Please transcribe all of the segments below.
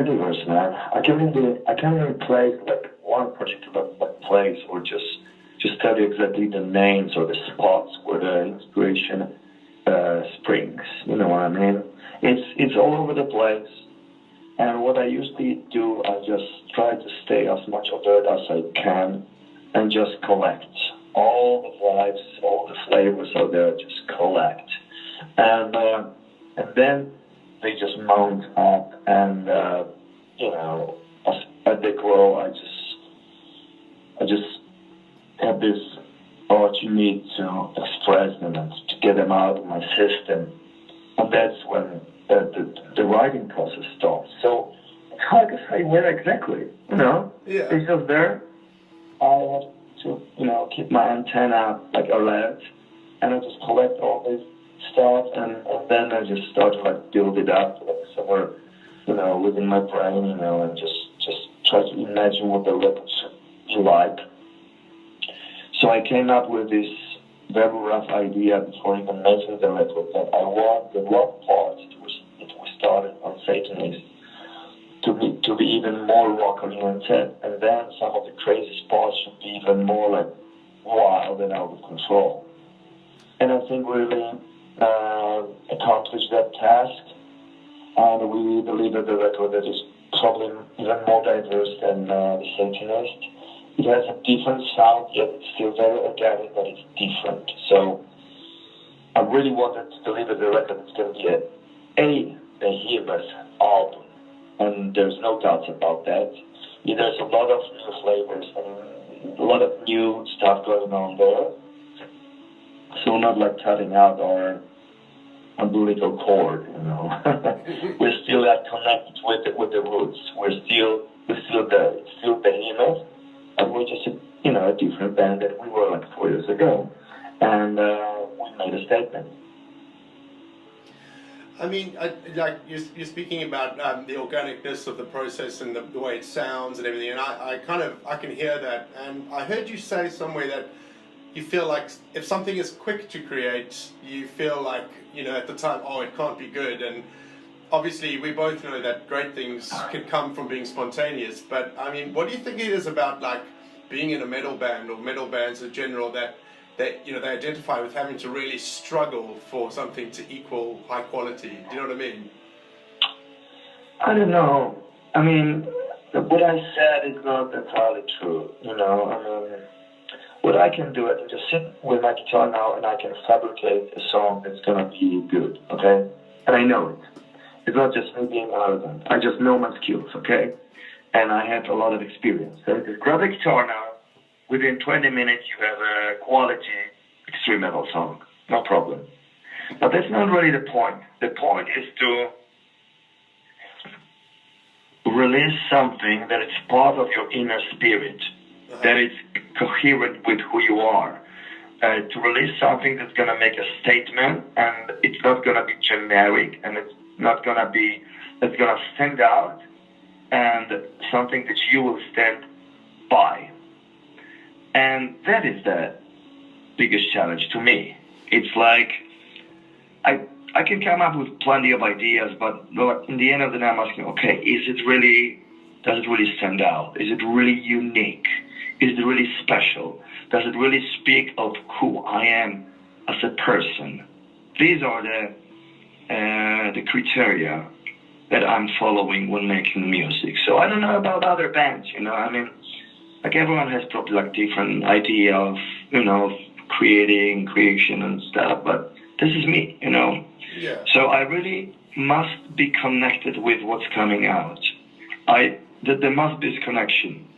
universe, man. I can't really place like one particular place or just tell you exactly the names or the spots where the inspiration springs. You know what I mean? It's all over the place. And what I usually do, I just try to stay as much alert as I can and just collect all the vibes, all the flavors out there. Just collect, and then they just mount up, and as they grow, I just have this urge need to express them and to get them out of my system, and that's when the writing process starts. So it's hard to say where exactly, Yeah. It's just there. I have to, keep my antenna like alert, and I just collect all this stuff, and then I just start to like build it up like somewhere, within my brain, and just try to imagine what the record should be like. So I came up with this very rough idea before even making the record that I want the rock part that we started on Satanist to be even more rock oriented, and then some of the crazy parts should be even more like wild and out of control. And I think we really accomplished that task, and we delivered the record that is probably even more diverse than the Satanist. It has a different sound, yet it's still very organic, but it's different. So I really wanted to deliver the record that's going to be a Behemoth album, and there's no doubts about that. There's a lot of new flavors and a lot of new stuff going on there. So we're not like cutting out our umbilical cord, We're still like connected with the roots. We're still there. It's still Behemoth, and we're just a different band that we were like 4 years ago, and we made a statement. I mean, like you're speaking about the organicness of the process and the way it sounds and everything, and I can hear that. And I heard you say somewhere that you feel like if something is quick to create, you feel like at the time, it can't be good. And obviously, we both know that great things can come from being spontaneous. But I mean, what do you think it is about like being in a metal band or metal bands in general that they identify with having to really struggle for something to equal high quality? Do you know what I mean? I don't know. I mean, what I said is not entirely true. What I can do, I can just sit with my guitar now and I can fabricate a song that's gonna be good, okay? And I know it. It's not just me being arrogant. I just know my skills, okay? And I have a lot of experience. So just grab a guitar now. Within 20 minutes, you have a quality extreme metal song. No problem. But that's not really the point. The point is to release something that is part of your inner spirit, that is coherent with who you are. To release something that's going to make a statement, and it's not going to be generic, and it's not going to be, it's going to stand out, and something that you will stand by. And that is the biggest challenge to me. It's like, I can come up with plenty of ideas, but in the end of the day, I'm asking, okay, does it really stand out? Is it really unique? Is it really special? Does it really speak of who I am as a person? These are the criteria that I'm following when making music. So I don't know about other bands, I mean, like everyone has probably like different idea of, creation and stuff, but this is me, Yeah. So I really must be connected with what's coming out. There must be this connection.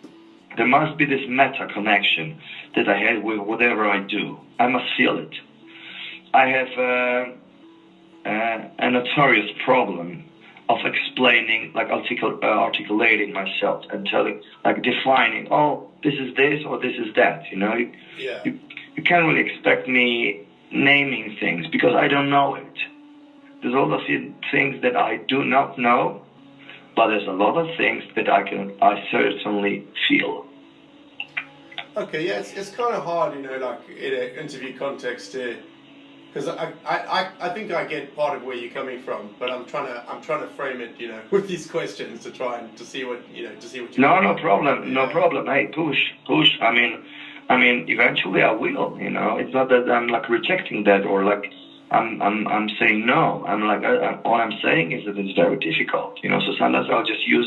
There must be this meta connection that I have with whatever I do. I must feel it. I have a notorious problem of explaining, like articulating myself and telling, like defining, this is this or this is that, Yeah. You can't really expect me naming things because I don't know it. There's all those things that I do not know, but there's a lot of things that I certainly feel. Okay, yeah, it's kind of hard, like in an interview context to Because I think I get part of where you're coming from, but I'm trying to frame it, with these questions to try and to see what you. No problem, no problem. Hey, push. I mean, eventually I will. It's not that I'm like rejecting that or like I'm saying no. I'm like all I'm saying is that it's very difficult. So sometimes I'll just use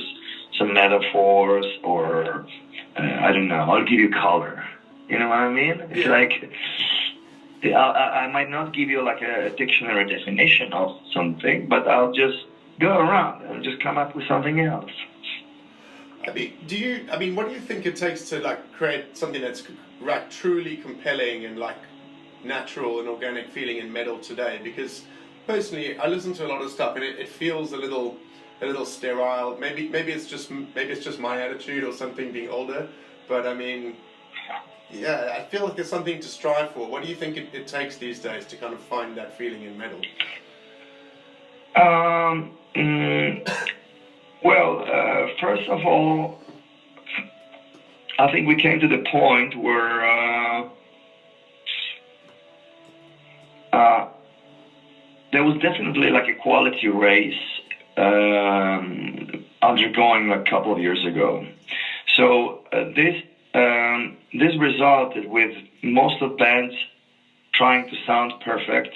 some metaphors or I don't know. I'll give you color. You know what I mean? It's like. I might not give you like a dictionary definition of something, but I'll just go around and just come up with something else. What do you think it takes to like create something that's like truly compelling and like natural and organic feeling in metal today? Because personally, I listen to a lot of stuff and it feels a little sterile. Maybe it's just my attitude or something being older, but I mean. Yeah, I feel like there's something to strive for. What do you think it takes these days to kind of find that feeling in metal? First of all, I think we came to the point where there was definitely like a quality race undergoing a couple of years ago. So this resulted with most of bands trying to sound perfect.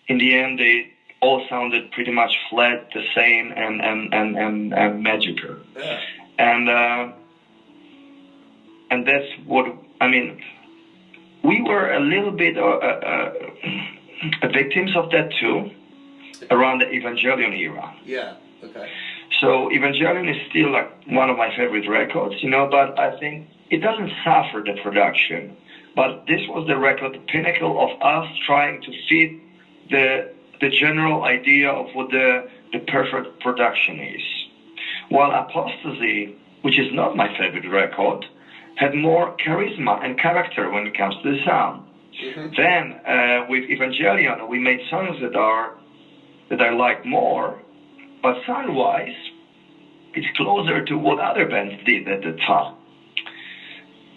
In the end, they all sounded pretty much flat, the same, and magical. Yeah. And that's what I mean. We were a little bit victims of that too, around the Evangelion era. Yeah. Okay. So Evangelion is still like one of my favorite records, but I think it doesn't suffer the production. But this was the record, the pinnacle of us trying to fit the general idea of what the perfect production is. While Apostasy, which is not my favorite record, had more charisma and character when it comes to the sound. Mm-hmm. Then with Evangelion, we made songs that I like more. But sound-wise, it's closer to what other bands did at the time.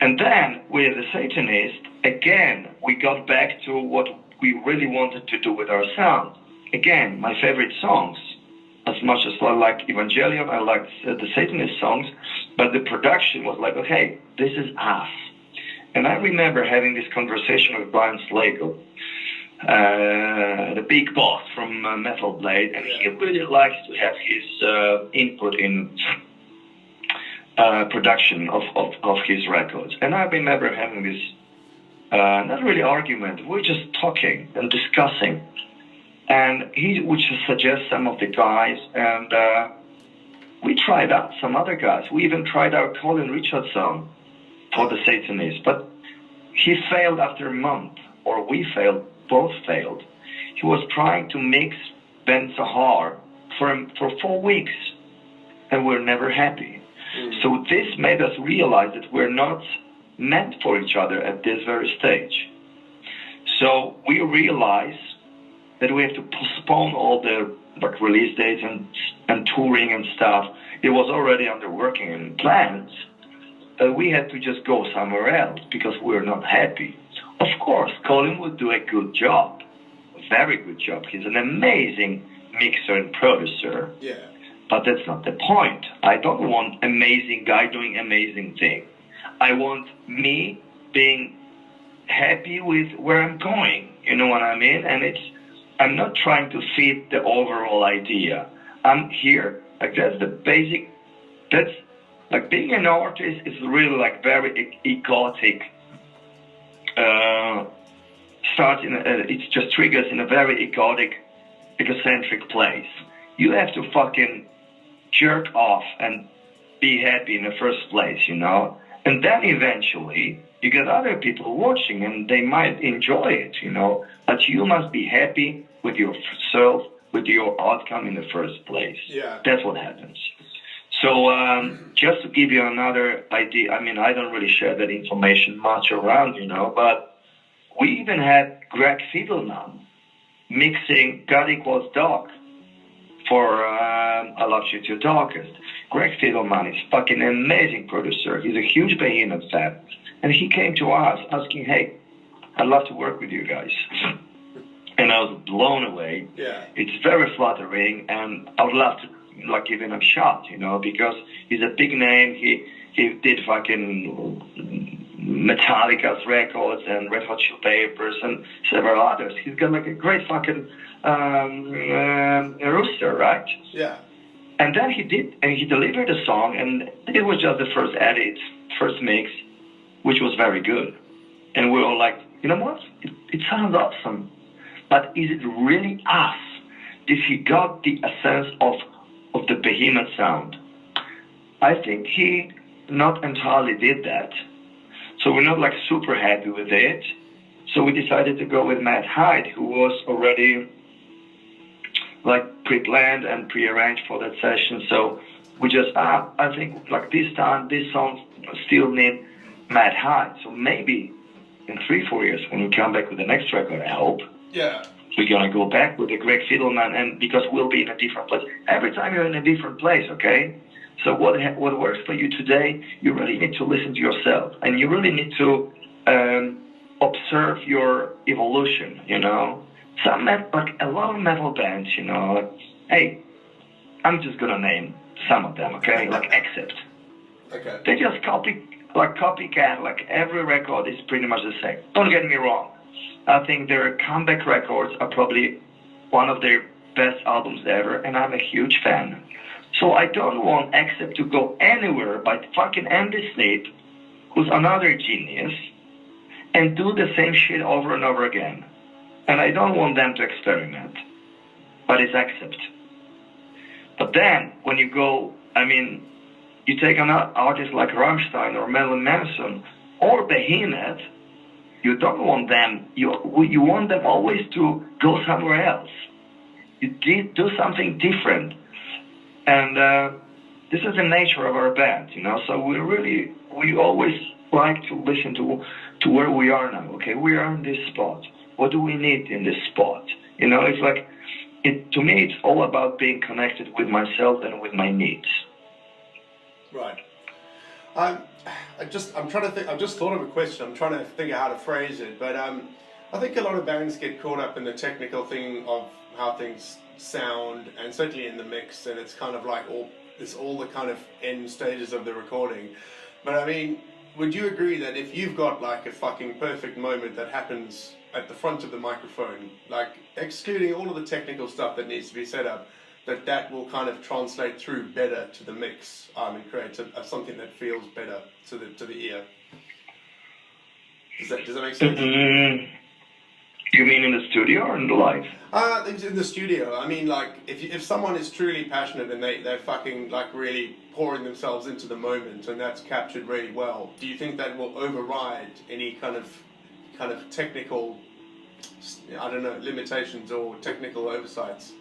And then with the Satanist, again, we got back to what we really wanted to do with our sound. Again, my favorite songs, as much as I like Evangelion, I like the Satanist songs, but the production was like, okay, this is us. And I remember having this conversation with Brian Slagle, the big boss from Metal Blade, and he really likes to have his input in production of his records. And I remember having this, not really argument, we're just talking and discussing. And he would just suggest some of the guys, and we tried out some other guys. We even tried out Colin Richardson for the Satanist, but he failed after a month, or we failed. Both failed. He was trying to mix Ben Sahar for 4 weeks, and we're never happy. Mm. So this made us realize that we're not meant for each other at this very stage. So we realized that we have to postpone all the release dates and touring and stuff. It was already under working and plans. We had to just go somewhere else because we're not happy. Of course, Colin would do a good job, a very good job. He's an amazing mixer and producer. Yeah. But that's not the point. I don't want amazing guy doing amazing thing. I want me being happy with where I'm going. You know what I mean? And I'm not trying to fit the overall idea. I'm here. Like that's the basic. That's like being an artist is really like very egotic. It just triggers in a very egocentric place. You have to fucking jerk off and be happy in the first place, and then eventually you get other people watching and they might enjoy it, but you must be happy with yourself, with your outcome in the first place. Yeah. That's what happens. So just to give you another idea, I mean, I don't really share that information much around, but we even had Greg Fiedelman mixing God Equals Dog for I Love You to Darkest. Greg Fiedelman is fucking amazing producer. He's a huge Behemoth fan. And he came to us asking, hey, I'd love to work with you guys. and I was blown away. Yeah. It's very flattering, and I would love to like give him a shot, you know, because he's a big name. He did fucking Metallica's records and Red Hot Chili Peppers and several others. He's got like a great fucking rooster, right? Yeah. And then he delivered a song, and it was just the first edit, first mix, which was very good. And we were all like, you know what? It sounds awesome. But is it really us? Did he got the essence of the Behemoth sound? I think he not entirely did that. So we're not like super happy with it. So we decided to go with Matt Hyde, who was already like pre-planned and pre-arranged for that session. So we just, I think like this time, this song still need Matt Hyde. So maybe in 3-4 years when we come back with the next record, I hope. Yeah. We're going to go back with the Greg Fiddleman, and because we'll be in a different place. Every time you're in a different place, okay? So what works for you today, you really need to listen to yourself. And you really need to observe your evolution, you know? Like a lot of metal bands, you know, like, hey, I'm just going to name some of them, okay? Like Accept. Okay. They just copycat, like every record is pretty much the same. Don't get me wrong. I think their comeback records are probably one of their best albums ever, and I'm a huge fan. So I don't want Accept to go anywhere but fucking Andy Snape, who's another genius, and do the same shit over and over again. And I don't want them to experiment. But it's Accept. But then, when you go, I mean, you take an artist like Rammstein or Marilyn Manson or Behemoth, you don't want them, you want them always to go somewhere else. You do something different. And this is the nature of our band, you know, so we always like to listen to where we are now, okay? We are in this spot. What do we need in this spot? You know, it's like, to me, it's all about being connected with myself and with my needs. Right. I'm trying to think. I've just thought of a question. I'm trying to think of how to phrase it. But I think a lot of bands get caught up in the technical thing of how things sound, and certainly in the mix. And it's kind of like all the kind of end stages of the recording. But I mean, would you agree that if you've got like a fucking perfect moment that happens at the front of the microphone, like excluding all of the technical stuff that needs to be set up, that will kind of translate through better to the mix and create something that feels better to the ear? Does that make sense? Mm-hmm. You mean in the studio or in the live? In the studio. I mean, like if someone is truly passionate and they're fucking like really pouring themselves into the moment, and that's captured really well, do you think that will override any kind of technical, I don't know, limitations or technical oversights?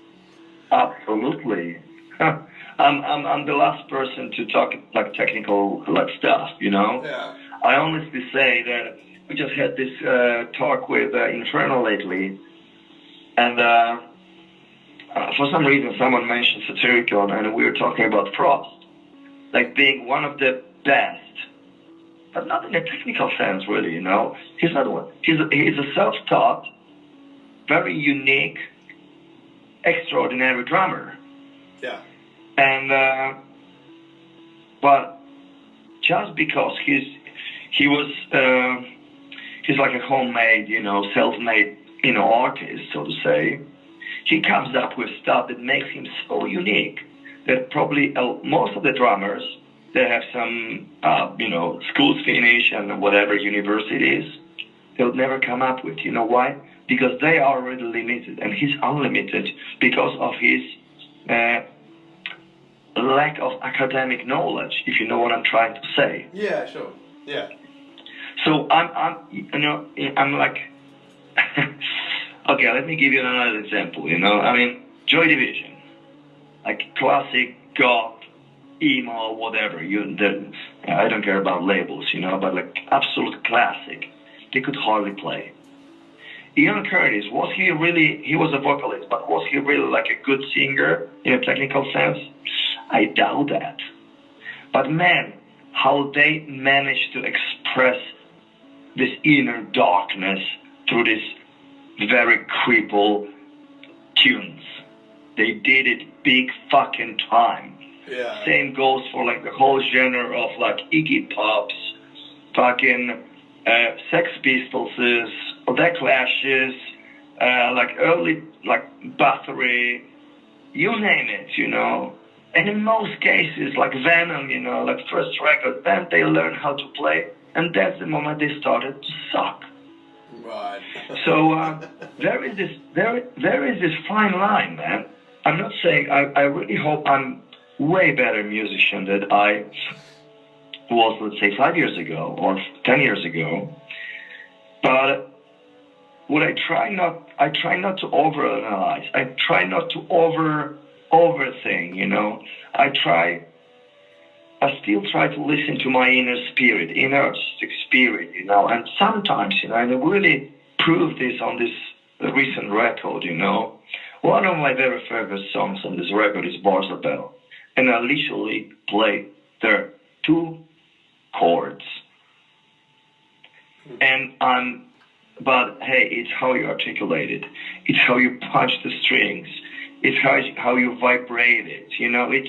Absolutely. I'm the last person to talk like technical like stuff, you know. Yeah. I honestly say that we just had this talk with Infernal lately, and for some reason someone mentioned Satyricon, and we were talking about Frost, like being one of the best, but not in a technical sense, really. You know, he's not one. He's a self-taught, very unique, extraordinary drummer. Yeah. And but just because he's like a homemade, you know, self-made, you know, artist, so to say, he comes up with stuff that makes him so unique that probably most of the drummers that have some, you know, schools finish and whatever universities, they'll never come up with. You know why? Because they are already limited, and he's unlimited because of his lack of academic knowledge, if you know what I'm trying to say. Yeah, sure. Yeah. So I'm like, okay, let me give you another example, you know. I mean, Joy Division, like classic goth, emo, whatever. I don't care about labels, you know, but like absolute classic. They could hardly play. Ian Curtis, he was a vocalist, but was he really like a good singer in a technical sense? I doubt that. But man, how they managed to express this inner darkness through this very cripple tunes. They did it big fucking time. Yeah. Same goes for like the whole genre of like Iggy Pop's, fucking Sex Pistols, The Clashes, like early like Bathory, you name it, you know. And in most cases, like Venom, you know, like first record, then they learn how to play, and that's the moment they started to suck. Right. So there is this fine line, man. I'm not saying I really hope I'm way better musician than I was, let's say, 5 years ago or 10 years ago. But what I try not to overanalyze. I try not to overthink, you know. I still try to listen to my inner artistic spirit, you know. And sometimes, you know, and I really proved this on this recent record, you know. One of my very favorite songs on this record is Barzabel. And I literally play their 2 chords. But hey, it's how you articulate it. It's how you punch the strings. It's how you vibrate it, you know. It's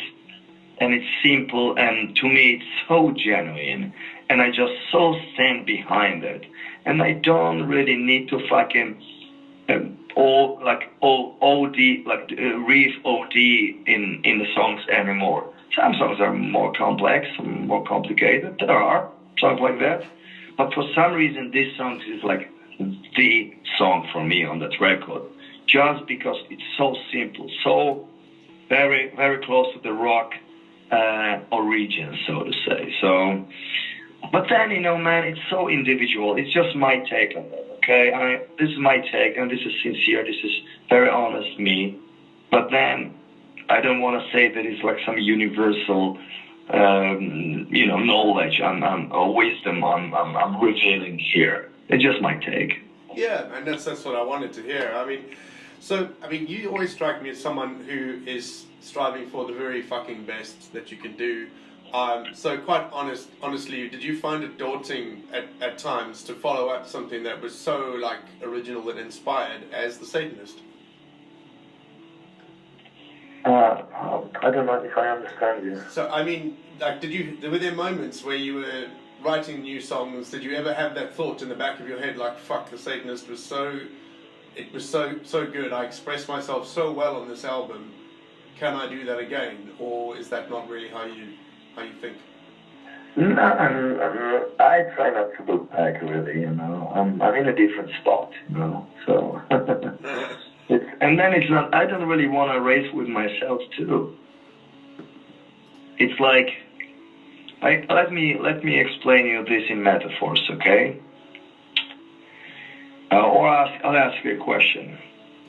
simple, and to me it's so genuine, and I just so stand behind it. And I don't really need to fucking riff OD in the songs anymore. Some songs are more complex, some more complicated. There are songs like that, but for some reason this song is like the song for me on that record, just because it's so simple, so very, very close to the rock origin, so to say. So, but then, you know, man, it's so individual. It's just my take on it, okay? This is my take, and this is sincere. This is very honest me. But then, I don't want to say that it's like some universal, you know, knowledge or wisdom I'm revealing here. It's just my take. Yeah, and that's what I wanted to hear. I mean, you always strike me as someone who is striving for the very fucking best that you can do. So quite honestly, did you find it daunting at times to follow up something that was so like original and inspired as The Satanist? I don't know if I understand you. So I mean, like, were there moments where you were writing new songs? Did you ever have that thought in the back of your head, like, fuck, The Satanist was so good, I expressed myself so well on this album, can I do that again? Or is that not really how you think? No, I try not to look back, really, you know. I'm in a different spot, you know, so... and then it's not, I don't really want to race with myself, too. It's like, let me explain you this in metaphors, okay? Or I'll ask you a question.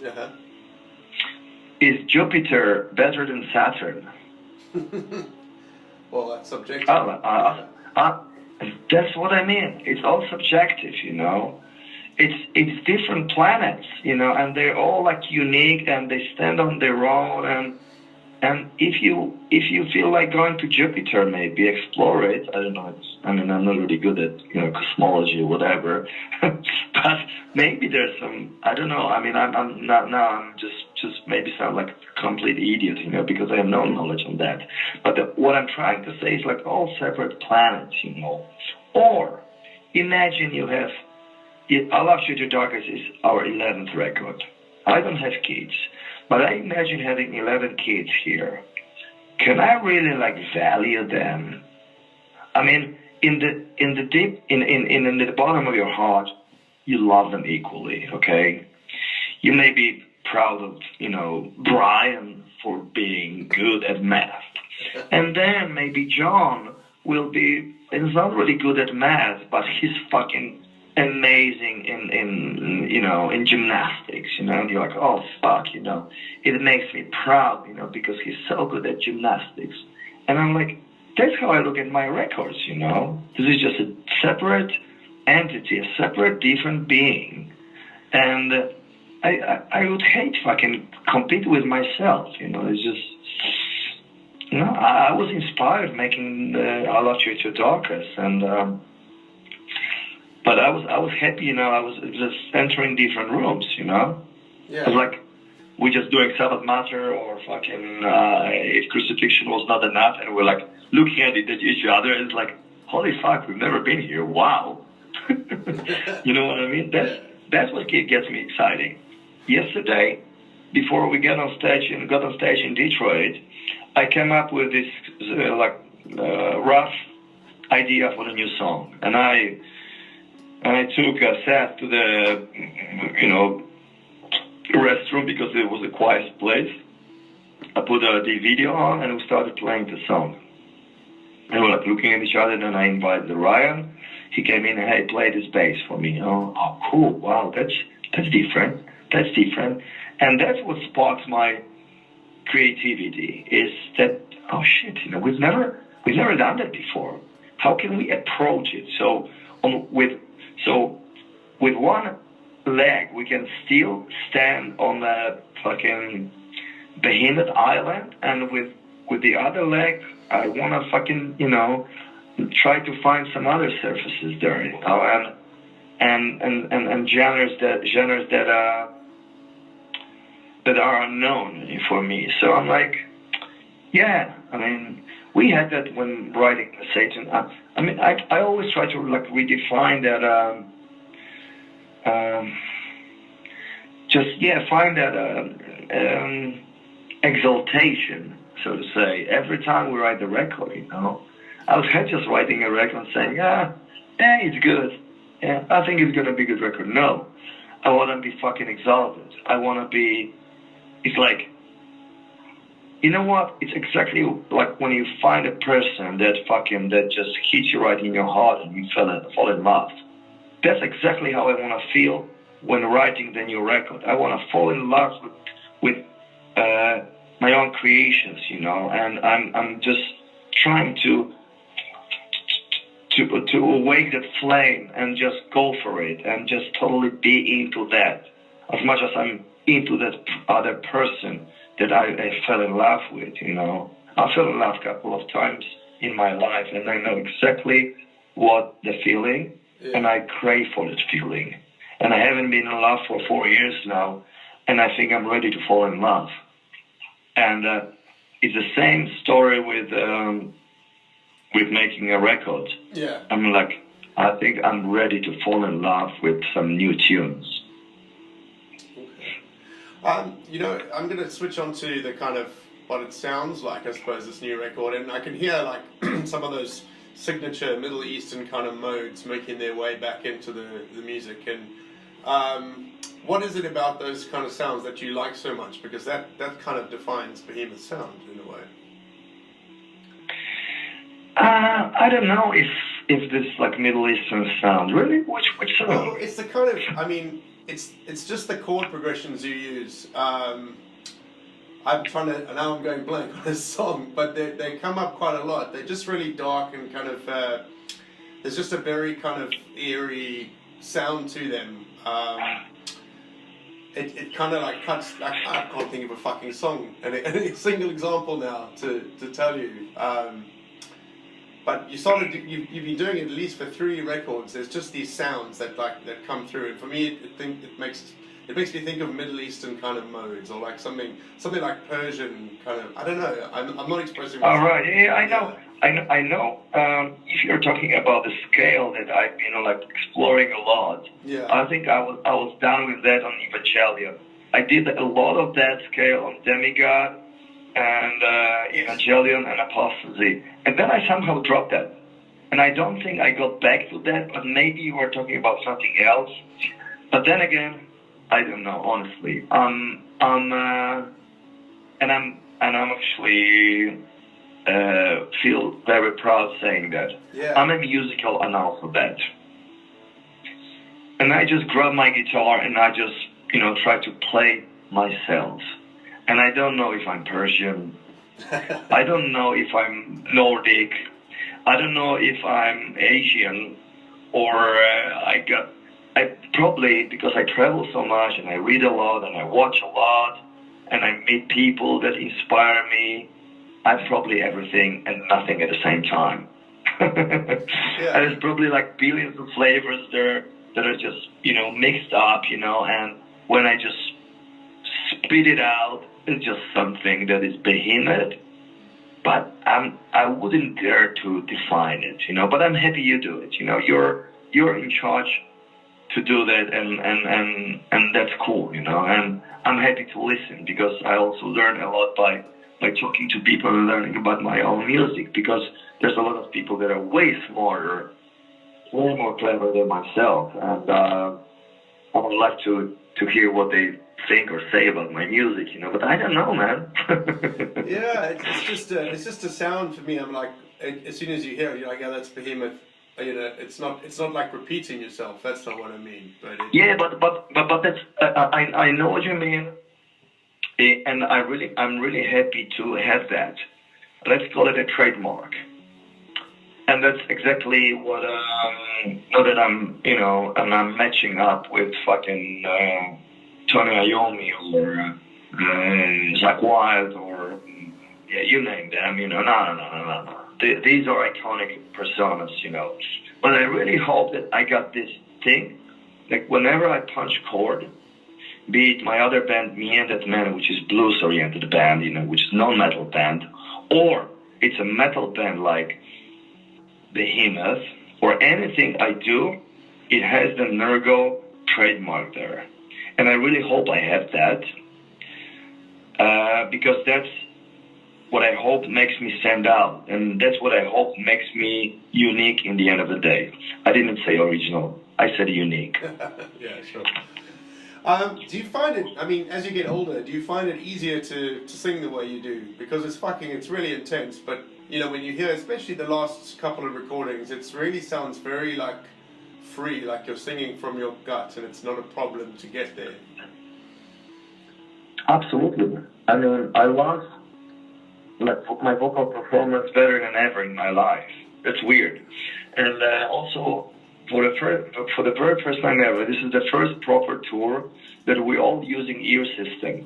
Uh-huh. Is Jupiter better than Saturn? Well, that's subjective. That's what I mean. It's all subjective, you know. It's different planets, you know, and they're all like unique, and they stand on their own. And if you feel like going to Jupiter, maybe explore it. I don't know. I'm not really good at, you know, cosmology or whatever, but maybe there's some. I don't know. I mean, I'm not now. I'm just maybe sound like a complete idiot, you know, because I have no knowledge on that. But what I'm trying to say is like all separate planets, you know. Or imagine you have. Untitled Chapter is our 11th record. I don't have kids. But I imagine having 11 kids here. Can I really like value them? I mean, in the bottom of your heart, you love them equally, okay? You may be proud of, you know, Brian for being good at math. And then maybe John is not really good at math, but he's fucking amazing in gymnastics, you know, and you're like, oh fuck, you know, it makes me proud, you know, because he's so good at gymnastics. And I'm like, that's how I look at my records, you know. This is just a separate entity, a separate different being. And I would hate fucking compete with myself, you know. It's just, you know, I was inspired making Untitled Chapter, and But I was happy, you know. I was just entering different rooms, you know. Yeah. It was like we're just doing Sabbath Matter or fucking if Crucifixion was not enough, and we're like looking at each other, and it's like, holy fuck, we've never been here. Wow. You know what I mean? That's what gets me exciting. Yesterday, before we got on stage in Detroit, I came up with this rough idea for the new song, and I took Seth to the restroom because it was a quiet place. I put the video on and we started playing the song. And we were like looking at each other. Then I invited Ryan. He came in and, hey, play this bass for me. Oh, cool! Wow, that's different. That's different. And that's what sparks my creativity. Is that, oh shit, you know, we've never done that before. How can we approach it? So with one leg, we can still stand on a fucking Behemoth island, and with the other leg, I wanna fucking, you know, try to find some other surfaces there, you know, and genres that are unknown for me. So I'm like, yeah, I mean, we had that when writing Satan. I mean, I always try to like redefine that. Find that exaltation, so to say, every time we write the record, you know. I was just writing a record and saying, it's good. Yeah, I think it's going to be a good record. No, I want to be fucking exalted. I want to be, it's like, you know what? It's exactly like when you find a person that just hits you right in your heart and you fall in love. That's exactly how I want to feel when writing the new record. I want to fall in love with my own creations, you know, and I'm just trying to awake that flame and just go for it and just totally be into that as much as I'm into that other person that I fell in love with, you know. I fell in love a couple of times in my life, and I know exactly what the feeling, and I crave for that feeling. And I haven't been in love for 4 years now, and I think I'm ready to fall in love. And it's the same story with making a record. Yeah. I'm like, I think I'm ready to fall in love with some new tunes. You know, I'm going to switch on to the kind of what it sounds like, I suppose, this new record, and I can hear like some of those signature Middle Eastern kind of modes making their way back into the music. And what is it about those kind of sounds that you like so much? Because that kind of defines Behemoth's sound in a way. I don't know if this like Middle Eastern sound really. Which sound? Well, it's the kind of, I mean, it's just the chord progressions you use. I'm trying to, now I'm going blank on this song, but they come up quite a lot. They're just really dark and kind of, there's just a very kind of eerie sound to them. It kind of like cuts, like, I can't think of a fucking song, and a single example now to tell you. But you've been doing it at least for 3 records. There's just these sounds that come through, and for me, it makes me think of Middle Eastern kind of modes, or like something like Persian kind of. I don't know. I'm not expressing myself. All right. Yeah, I know. I know. If you're talking about the scale that I've been like exploring a lot, yeah. I think I was done with that on Evangelion. I did a lot of that scale on Demigod and Evangelion and Apostasy, and then I somehow dropped that. And I don't think I got back to that, but maybe you were talking about something else. But then again, I don't know, honestly. I'm actually feel very proud saying that. Yeah. I'm a musical analphabet. And I just grab my guitar and I just, try to play myself. And I don't know if I'm Persian. I don't know if I'm Nordic. I don't know if I'm Asian, or I probably, because I travel so much and I read a lot and I watch a lot and I meet people that inspire me, I'm probably everything and nothing at the same time. And there's probably like billions of flavors there that are just, mixed up, and when I just spit it out, it's just something that is Behemoth. But I wouldn't dare to define it, but I'm happy you do it. You're in charge to do that, and that's cool, and I'm happy to listen, because I also learn a lot by talking to people and learning about my own music, because there's a lot of people that are way smarter, way more clever than myself, and I would like to hear what they think or say about my music, but I don't know, man. Yeah, it's just a sound for me. I'm like, as soon as you hear it, you're like, yeah, that's Behemoth. It's not like repeating yourself. That's not what I mean. But that's I know what you mean, and I'm really happy to have that. Let's call it a trademark, and that's exactly what. Not that I'm I'm matching up with fucking Tony Iommi or Zach Wilde or you name them. No. These are iconic personas, But I really hope that I got this thing, like whenever I punch chord, be it my other band, Me and That Man, which is blues-oriented band, which is non-metal band, or it's a metal band like Behemoth, or anything I do, it has the Nergo trademark there. And I really hope I have that, because that's what I hope makes me stand out, and that's what I hope makes me unique in the end of the day. I didn't say original, I said unique. Yeah, sure. Do you find it, as you get older, do you find it easier to sing the way you do? Because it's really intense, but, when you hear, especially the last couple of recordings, it really sounds very, free, like you're singing from your gut, and it's not a problem to get there. Absolutely. I love my vocal performance better than ever in my life. That's weird. And also, for the very first time ever, this is the first proper tour that we're all using ear system.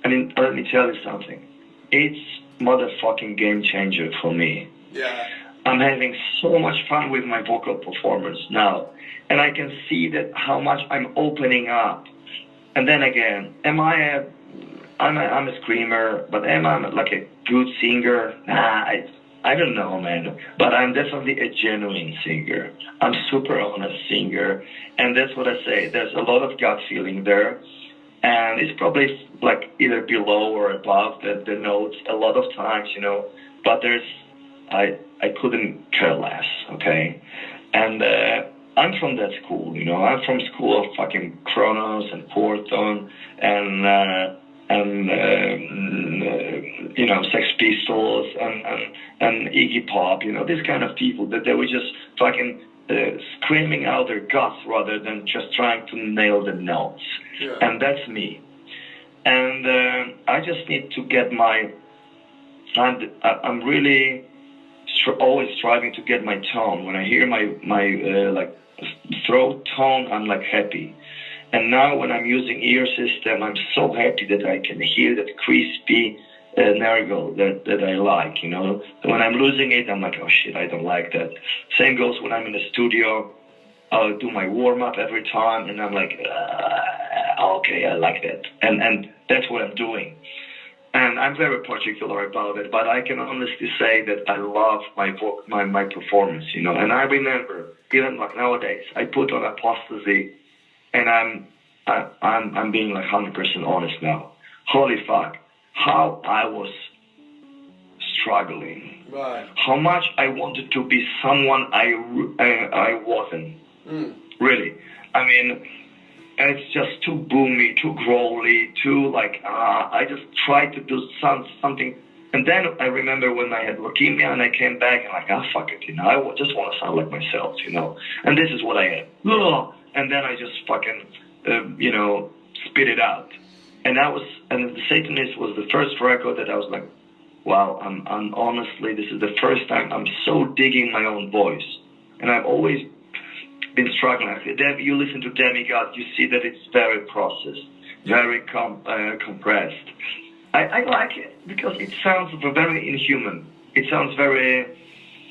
And let me tell you something. It's motherfucking game changer for me. Yeah. I'm having so much fun with my vocal performance now. And I can see that how much I'm opening up. And then again, I'm a screamer, but am I like a good singer? Nah, I don't know, man. But I'm definitely a genuine singer. I'm super honest singer, and that's what I say. There's a lot of gut feeling there, and it's probably like either below or above the notes a lot of times, But I couldn't care less, okay? And I'm from that school, I'm from school of fucking Kronos and Porton and Sex Pistols and Iggy Pop, these kind of people that they were just fucking screaming out their guts rather than just trying to nail the notes. Yeah. And that's me. And I just need to get I'm really always striving to get my tone. When I hear my throat tone, I'm happy. And now when I'm using ear system, I'm so happy that I can hear that crispy Nergo that I like, When I'm losing it, I'm like, oh shit, I don't like that. Same goes when I'm in the studio. I'll do my warm-up every time, and I'm like, okay, I like that. And that's what I'm doing. And I'm very particular about it, but I can honestly say that I love my performance, And I remember, even nowadays, I put on Apostasy, and I'm being 100% honest now. Holy fuck, how I was struggling. Right. How much I wanted to be someone I wasn't. Really. And it's just too boomy, too growly, too I just tried to do something. And then I remember when I had leukemia and I came back and fuck it, I just want to sound like myself, And this is what I am. And then I just fucking, spit it out. And the Satanist was the first record that I was like, wow, I'm honestly, this is the first time I'm so digging my own voice. And I've always been struggling. You listen to Demigod, you see that it's very processed, very compressed. I like it because it sounds very inhuman. It sounds very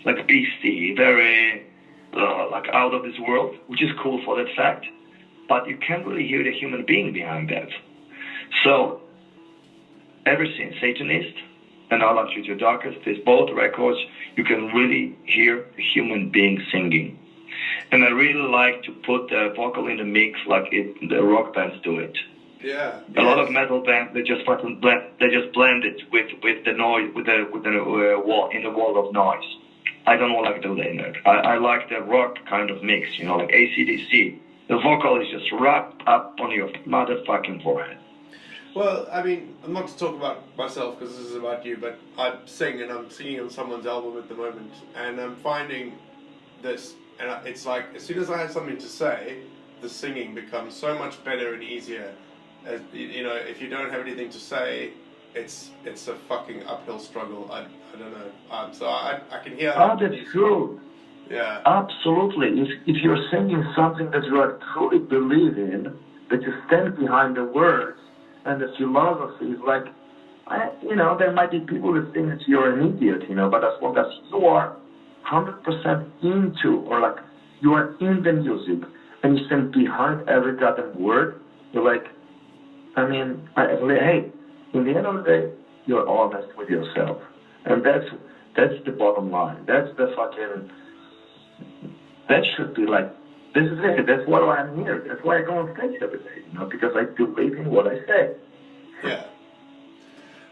like beastie, very like out of this world, which is cool for that fact. But you can't really hear the human being behind that. So ever since Satanist and All Up to Your Darkest, these both records, you can really hear the human being singing. And I really like to put the vocal in the mix like the rock bands do it. Yeah. A lot of metal bands, they just blend it with the noise, with the wall, in the wall of noise. I don't like that. I like the rock kind of mix, you know, like AC/DC. The vocal is just wrapped up on your motherfucking forehead. Well, I mean, I'm not to talk about myself because this is about you, but I sing and I'm singing on someone's album at the moment, and I'm finding this, and it's like as soon as I have something to say, the singing becomes so much better and easier. As you know, if you don't have anything to say, it's a fucking uphill struggle. I don't know. So I can hear. Oh, that's true. Yeah. Absolutely. If you're singing something that you are truly believe in, that you stand behind the words and the philosophy is like, you know, there might be people that think that you're an idiot, you know, but as long as you are 100% into, or like you are in the music and you stand behind every goddamn word, you're like, I mean, hey, in the end of the day, you're honest with yourself. And that's the bottom line. That's the fucking, that should be like, this is it. That's why I'm here. That's why I go on stage every day, you know, because I believe in what I say. Yeah.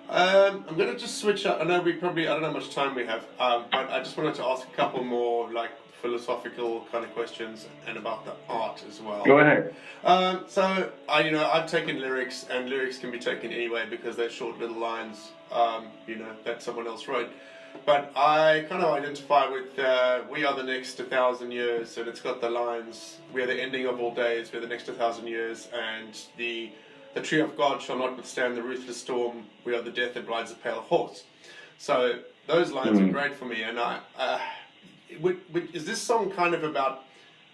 I'm going to just switch up. I know I don't know how much time we have, but I just wanted to ask a couple more, like, philosophical kind of questions and about the art as well. Go ahead. So, I've taken lyrics, and lyrics can be taken anyway because they're short little lines, that someone else wrote. But I kind of identify with we are the next 1,000 years, and it's got the lines, we are the ending of all days, we're the next 1,000 years, and the tree of God shall not withstand the ruthless storm, we are the death that rides a pale horse. So those lines are great for me, and is this song kind of about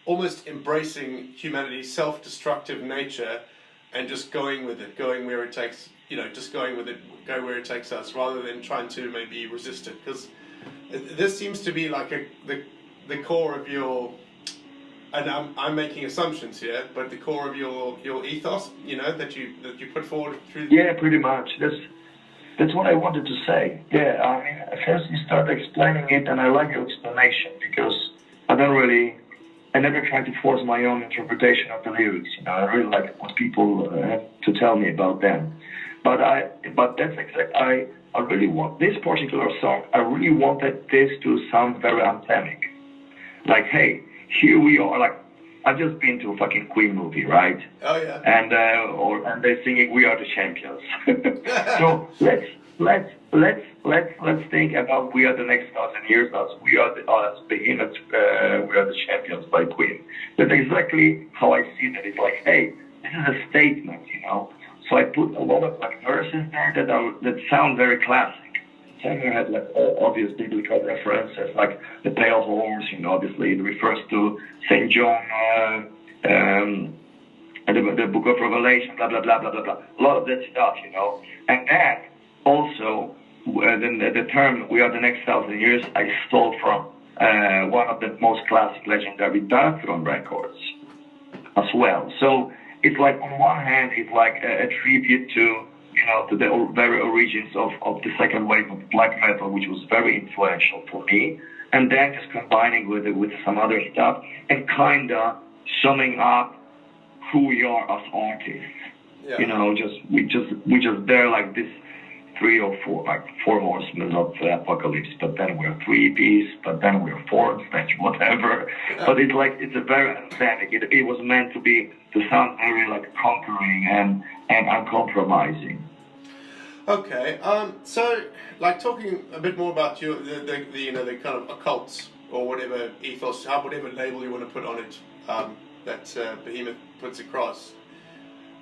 almost embracing humanity's self-destructive nature and just going with it, going where it takes, just going with it, go where it takes us, rather than trying to maybe resist it? Because this seems to be like the core of your, and I'm making assumptions here, but the core of your ethos, that you put forward through. Yeah, pretty much. That's what I wanted to say. Yeah, I mean, at first you start explaining it, and I like your explanation because I never try to force my own interpretation of the lyrics. I really like what people have to tell me about them. But that's exactly, I really want this particular song. I really wanted this to sound very anthemic. Like, hey, here we are. Like, I've just been to a fucking Queen movie, right? Oh yeah. And they're singing "We Are the Champions." So let's think about "We Are the Next 1,000 Years" as "We Are the Behemoth." "We Are the Champions" by Queen. That's exactly how I see that. It's like, hey, this is a statement, So I put a lot of like verses there that sound very classic. Samuel had like obvious biblical references, like the pale horse. Obviously it refers to Saint John, and the Book of Revelation, blah blah blah blah blah blah. A lot of that stuff, And then also the term "We Are the Next 1,000 Years" I stole from one of the most classic, legendary Darkthrone records as well. So it's like, on one hand, it's like a tribute to the very origins of the second wave of black metal, which was very influential for me, and then just combining with some other stuff and kind of summing up who we are as artists. Yeah. We just there like this 3 or 4, like 4 horsemen of the apocalypse, but then we're 3 piece, but then we're 4, whatever. But it's like, it's a very anthemic. It was meant to sound very like conquering and uncompromising. Okay, so like talking a bit more about the kind of occult or whatever ethos, whatever label you want to put on it, that Behemoth puts across.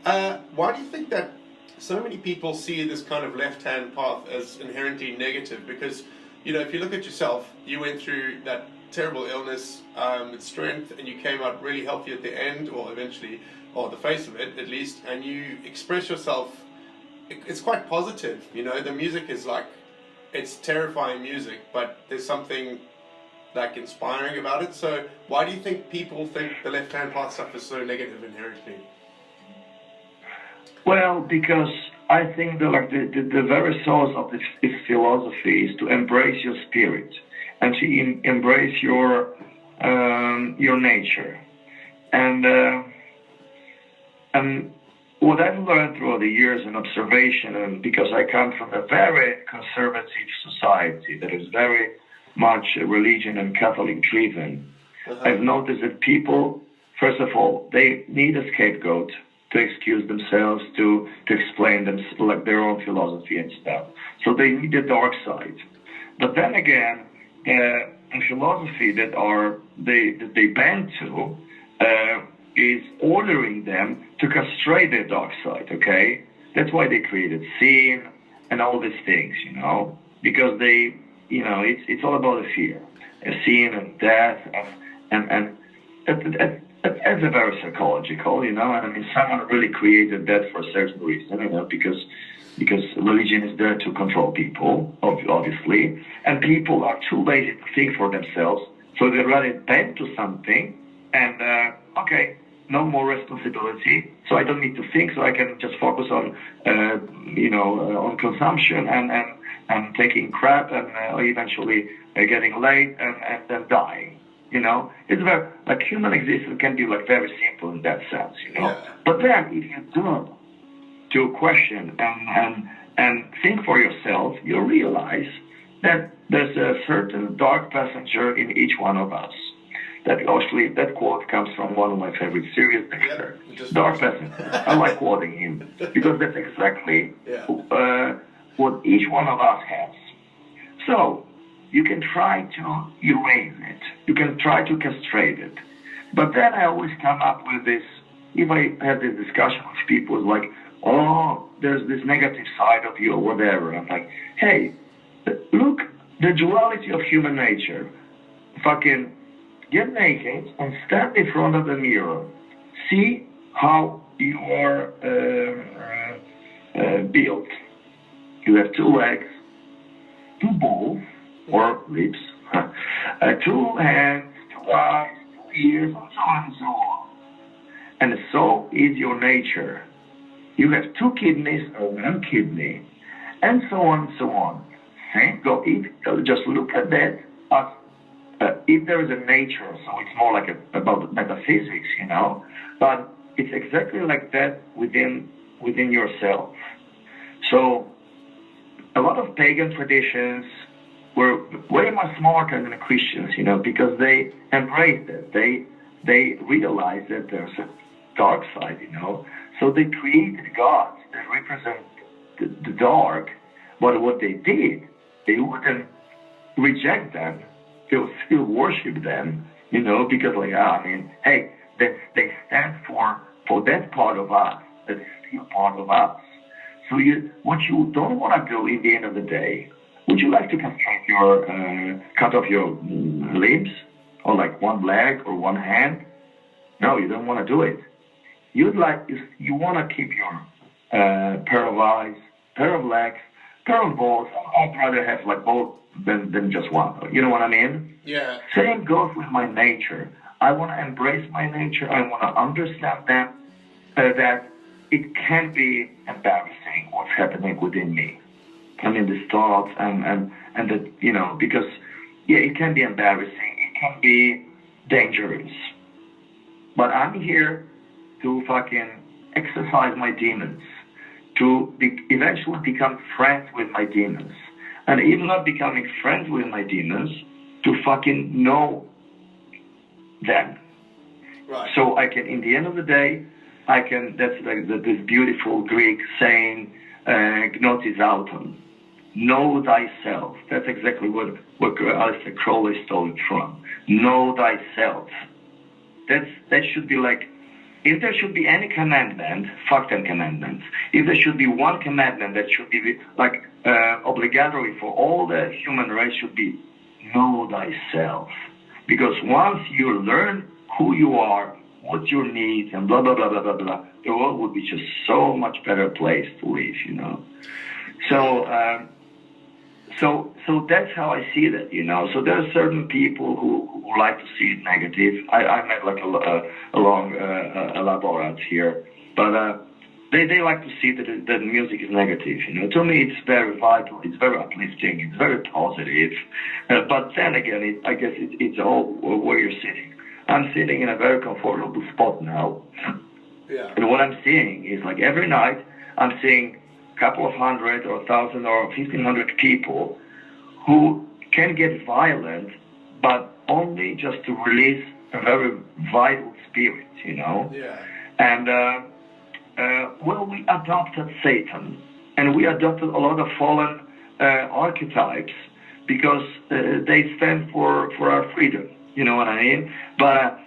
Why do you think that so many people see this kind of left-hand path as inherently negative? Because if you look at yourself, you went through that terrible illness with strength, and you came out really healthy at the end, or eventually, or the face of it at least, and you express yourself. It's quite positive, the music is like, it's terrifying music, but there's something like inspiring about it. So why do you think people think the left-hand path stuff is so negative inherently? Well, because I think that like the very source of this philosophy is to embrace your spirit and to embrace your nature. And what I've learned through the years in observation, and because I come from a very conservative society that is very much religion and Catholic driven, I've noticed that people, first of all, they need a scapegoat to excuse themselves, to explain them like their own philosophy and stuff. So they need the dark side. But then again, in philosophy that they bend to is ordering them to castrate their dark side. Okay, that's why they created sin and all these things, because they, it's all about the fear, sin and death and that's a very psychological, and I mean, someone really created that for a certain reason, because religion is there to control people, obviously, and people are too lazy to think for themselves, so they rather bend to something, and okay, no more responsibility, so I don't need to think, so I can just focus on, on consumption and taking crap and eventually getting late and then dying. It's very, like, human existence can be like very simple in that sense, Yeah. But then if you do to question and think for yourself, you realize that there's a certain dark passenger in each one of us. That actually, that quote comes from one of my favorite series, Dark Passenger. I like quoting him because that's exactly what each one of us has. So you can try to erase it. You can try to castrate it. But then I always come up with this, if I have this discussion with people, it's like, oh, there's this negative side of you or whatever. I'm like, hey, look, the duality of human nature. Fucking get naked and stand in front of the mirror. See how you are built. You have 2 legs, 2 balls, or lips, 2 hands, 2 eyes, 2 ears, and so on and so on. And so is your nature. You have 2 kidneys or 1 kidney, and so on and so on. Just look at that as if there is a nature, so it's more like about metaphysics, but it's exactly like that within yourself. So a lot of pagan traditions were way much smarter than the Christians, because they embraced it. They realized that there's a dark side, So they created gods that represent the dark. But what they did, they wouldn't reject them. They would still worship them, because hey, they stand for that part of us that is still part of us. So what you don't want to do in the end of the day, would you like to cut off your limbs, or like 1 leg or 1 hand? No, you don't want to do it. You want to keep your pair of eyes, pair of legs, pair of balls. I'd rather have like both than just 1. You know what I mean? Yeah. Same goes with my nature. I want to embrace my nature. I want to understand that it can be embarrassing what's happening within me. I mean, these thoughts and that, because, it can be embarrassing. It can be dangerous. But I'm here to fucking exercise my demons, to eventually become friends with my demons. And even not becoming friends with my demons, to fucking know them. Right. So I can, in the end of the day, that's like this beautiful Greek saying, gnosis auton, know thyself. That's exactly what Aleister Crowley stole it from. Know thyself. That should be like, if there should be any commandment, fuck 10 commandments. If there should be 1 commandment that should be like obligatory for all the human race, should be know thyself. Because once you learn who you are, what your needs, and blah, blah, blah, blah, blah, blah, the world would be just so much better place to live, So, so that's how I see that, you know. So there are certain people who like to see it negative. I met like a long elaborate here, but they like to see that music is negative, you know. To me, it's very vital, it's very uplifting, it's very positive. But then again, I guess it's all where you're sitting. I'm sitting in a very comfortable spot now. Yeah. And what I'm seeing is like every night, I'm seeing a couple of hundred or 1,000 or 1,500 people who can get violent, but only just to release a very vital spirit, you know. Yeah. And well, we adopted Satan, and we adopted a lot of fallen archetypes because they stand for our freedom. You know what I mean? But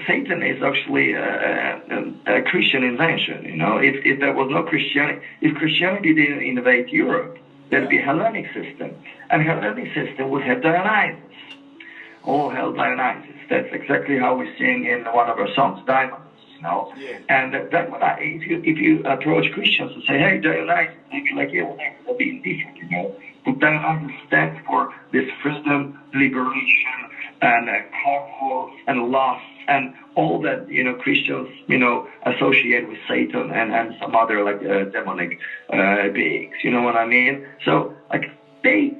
Satan is actually a Christian invention. You know, if there was no Christianity, if Christianity didn't invade Europe, there'd be a Hellenic system, and Hellenic system would have Dionysus. All hell Dionysus. That's exactly how we sing in one of our songs, Diamonds. You know? Yeah. And then if you approach Christians and say, hey, Dionysus, they'd be like, yeah, well, they'll be indifferent, you know. But Dionysus stands for this freedom, liberation, and conquest and loss, and all that, you know, Christians, you know, associate with Satan and some other like demonic beings. You know what I mean? So like they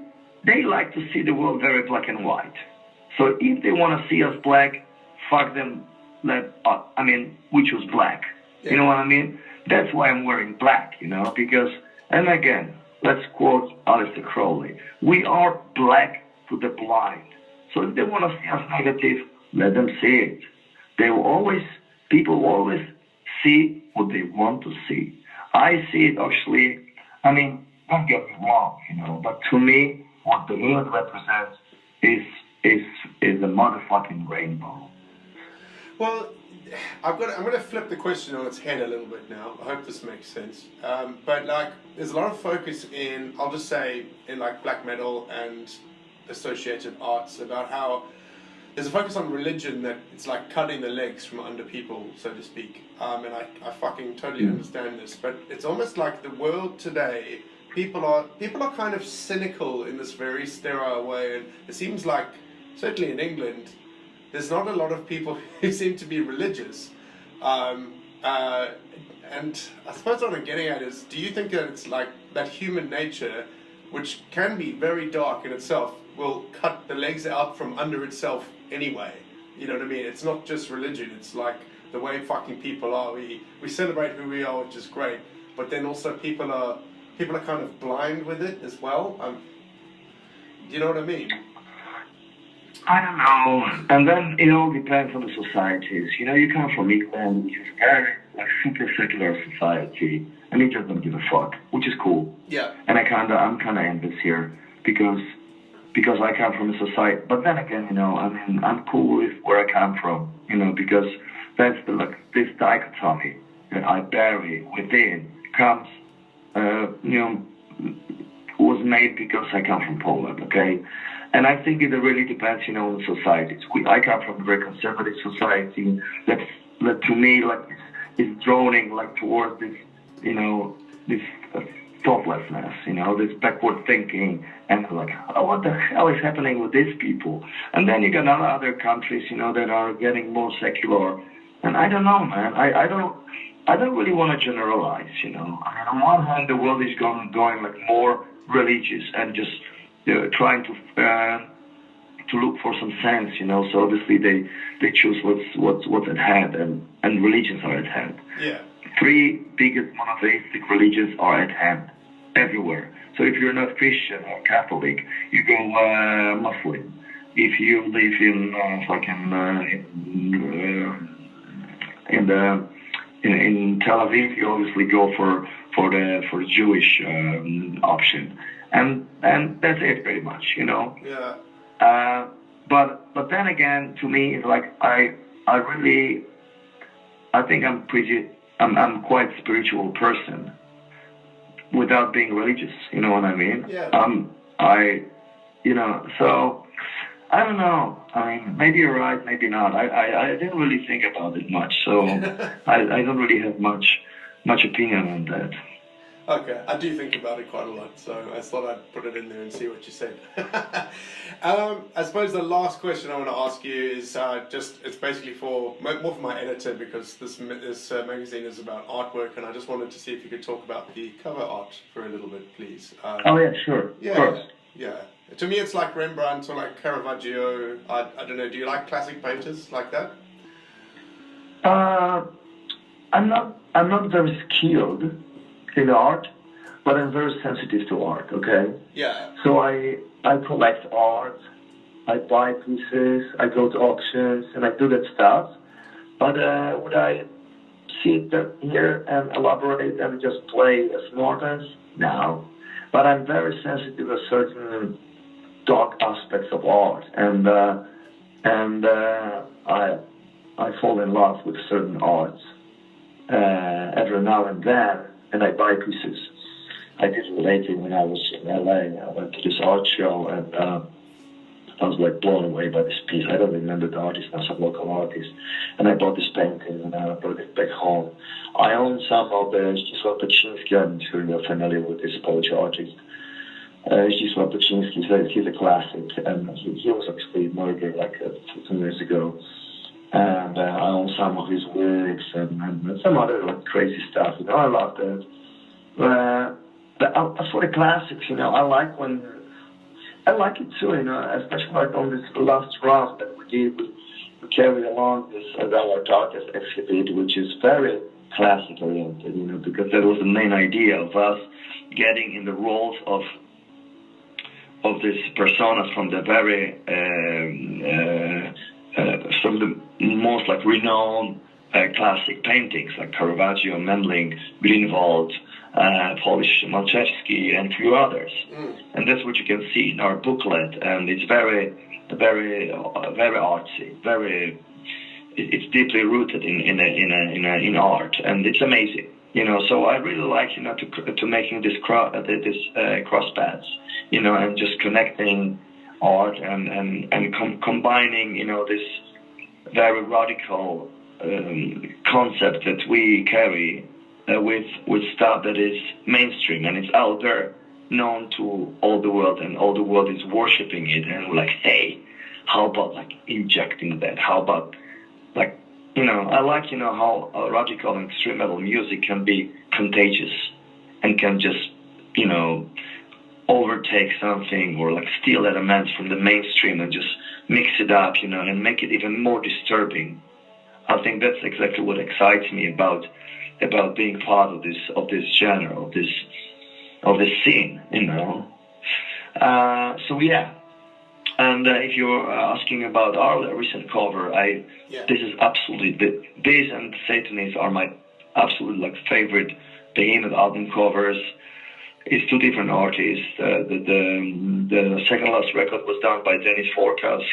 like to see the world very black and white. So if they want to see us black, fuck them. We choose black. Yeah. You know what I mean? That's why I'm wearing black, you know, because, and again, let's quote Aleister Crowley, we are black to the blind. So if they want to see us negative, let them see it. People will always see what they want to see. I see it actually, don't get me wrong, you know, but to me, what the earth represents is the motherfucking rainbow. Well, I'm going to flip the question on its head a little bit now. I hope this makes sense. But like, there's a lot of focus in, I'll just say, in like black metal and associated arts about how there's a focus on religion that it's like cutting the legs from under people, so to speak. And I fucking totally understand this, but it's almost like the world today, people are kind of cynical in this very sterile way, and it seems like, certainly in England, there's not a lot of people who seem to be religious. And I suppose what I'm getting at is, do you think that it's like that human nature, which can be very dark in itself, will cut the legs out from under itself anyway? You know what I mean? It's not just religion, it's like the way fucking people are. We celebrate who we are, which is great, but then also people are kind of blind with it as well. Do you know what I mean? I don't know. And then it all depends on the societies. You know, you come from England, which is very like super secular society, and it just don't give a fuck, which is cool. Yeah. And I'm kind of envious here because I come from a society. But then again, you know, I'm cool with where I come from, you know, because that's this dichotomy that I bury within comes, was made because I come from Poland, okay? And I think it really depends, you know, on societies. I come from a very conservative society that to me, like, is droning, like, towards this, you know, this thoughtlessness, you know, this backward thinking, and like, oh, what the hell is happening with these people? And then you got other countries, you know, that are getting more secular. And I don't know, man. I don't really want to generalize, you know. I mean, on one hand, the world is going like more religious and just trying to look for some sense, you know. So obviously they choose what's at hand, and religions are at hand. Yeah. 3 biggest monotheistic religions are at hand everywhere. So if you're not Christian or Catholic, you go Muslim. If you live in Tel Aviv, you obviously go for the Jewish option. And that's it pretty much, you know. Yeah. But then again, to me, it's like I think I'm quite spiritual person without being religious. You know what I mean? Yeah. So I don't know. I mean, maybe you're right, maybe not. I didn't really think about it much, so I don't really have much opinion on that. Okay, I do think about it quite a lot, so I thought I'd put it in there and see what you said. I suppose the last question I want to ask you is it's basically more for my editor, because this magazine is about artwork, and I just wanted to see if you could talk about the cover art for a little bit, please. Oh yeah, sure. Yeah, of course. yeah. To me, it's like Rembrandt or like Caravaggio. I don't know. Do you like classic painters like that? I'm not very skilled in art, but I'm very sensitive to art. Okay. Yeah. So I collect art. I buy pieces. I go to auctions and I do that stuff. But would I sit here and elaborate and just play as an artist? No. But I'm very sensitive to certain dark aspects of art, and I fall in love with certain arts every now and then, and I buy pieces. I did it lately when I was in LA. I went to this art show, and I was like blown away by this piece. I don't remember the artist now, some local artist, and I bought this painting and I brought it back home. I own some of the Zdzisław Beksiński. I'm sure you're familiar with this Polish artist. Zdzisław Beksiński, he's a classic, and he was actually murdered like 2 years ago. And I own some of his works and some other like crazy stuff. You know, I love that. But as for the classics, you know, I like it too. You know, especially like on this last round that we did, we carried along this our artist exhibit, which is very classic oriented. You know, because that was the main idea of us getting in the roles of these personas from the very from the most like renowned classic paintings like Caravaggio, Memling, Grünewald, Polish Malczewski, and a few others. And that's what you can see in our booklet, and it's very artsy, it's deeply rooted in art, and it's amazing. You know, so I really like, you know, to making this cross paths, you know, and just connecting art and combining, you know, this very radical concept that we carry with stuff that is mainstream and it's out there, known to all the world, and all the world is worshiping it, and we're like, hey, how about like injecting that? How about like, you know, I like, you know, how radical and extreme metal music can be contagious and can just, you know, overtake something or like steal elements from the mainstream and just mix it up, you know, and make it even more disturbing. I think that's exactly what excites me about being part of this genre, of this scene, you know. So yeah. And if you're asking about our recent cover, this is absolutely, this and Satanist are my absolute like favorite Behemoth album covers. It's 2 different artists. The second last record was done by Dennis Forkas.